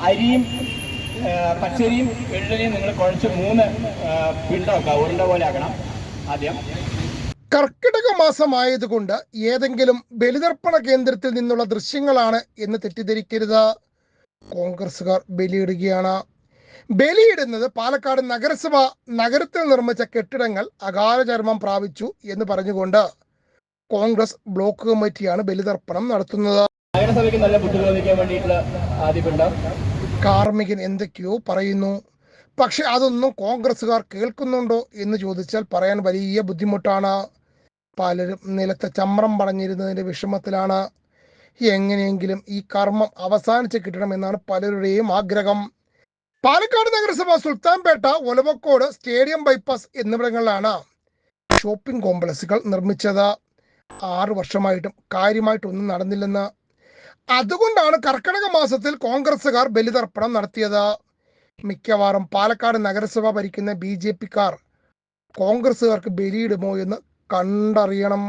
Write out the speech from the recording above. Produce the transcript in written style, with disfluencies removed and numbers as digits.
അരിയും പച്ചരിയും എള്ളിനെയും നിങ്ങൾ കുഴച്ച് 3 പിണ്ടമൊക്കെ ഉരുണ്ട പോലെ ആക്കണം ആദ്യം. കർക്കിടക മാസമായതുകൊണ്ട് ഏതെങ്കിലും ബലിതർപ്പണ കേന്ദ്രത്തിൽ നിന്നുള്ള ദൃശ്യങ്ങളാണ് എന്ന് തെറ്റിദ്ധരിക്കരുത്. കോൺഗ്രസുകാർ ബലിയിടുകയാണ്. ബലിയിടുന്നത് പാലക്കാട് നഗരസഭ നഗരത്തിൽ നിർമ്മിച്ച കെട്ടിടങ്ങൾ അകാലചർമ്മം പ്രാപിച്ചു എന്ന് പറഞ്ഞുകൊണ്ട് കോൺഗ്രസ് ബ്ലോക്ക് കമ്മിറ്റിയാണ് ബലിതർപ്പണം നടത്തുന്നത്. നഗരസഭയ്ക്ക് നല്ല ബുദ്ധി തോന്നിക്കാൻ വേണ്ടിയിട്ടുള്ള ആദ്യ പിണ്ടം. കാർമികൻ എന്തൊക്കെയോ പറയുന്നു, പക്ഷെ അതൊന്നും കോൺഗ്രസുകാർ കേൾക്കുന്നുണ്ടോ എന്ന് ചോദിച്ചാൽ പറയാൻ വലിയ ബുദ്ധിമുട്ടാണ്. പലരും നിലത്തെ ചമ്രം പടഞ്ഞിരുന്നതിന്റെ വിഷമത്തിലാണ്. എങ്ങനെയെങ്കിലും ഈ കർമ്മം അവസാനിച്ച് കിട്ടണമെന്നാണ് പലരുടെയും ആഗ്രഹം. പാലക്കാട് നഗരസഭ സുൽത്താൻപേട്ട, ഒലവക്കോട്, സ്റ്റേഡിയം ബൈപ്പാസ് എന്നിവിടങ്ങളിലാണ് ഷോപ്പിംഗ് കോംപ്ലക്സുകൾ നിർമ്മിച്ചത്. 6 വർഷമായിട്ടും കാര്യമായിട്ടൊന്നും നടന്നില്ലെന്ന്. അതുകൊണ്ടാണ് കർക്കിടക മാസത്തിൽ കോൺഗ്രസുകാർ ബലിതർപ്പണം നടത്തിയത്. മിക്കവാറും പാലക്കാട് നഗരസഭ ഭരിക്കുന്ന BJP-ക്കാർ കോൺഗ്രസുകാർക്ക് ബലിയിടുമോ എന്ന് കണ്ടറിയണം.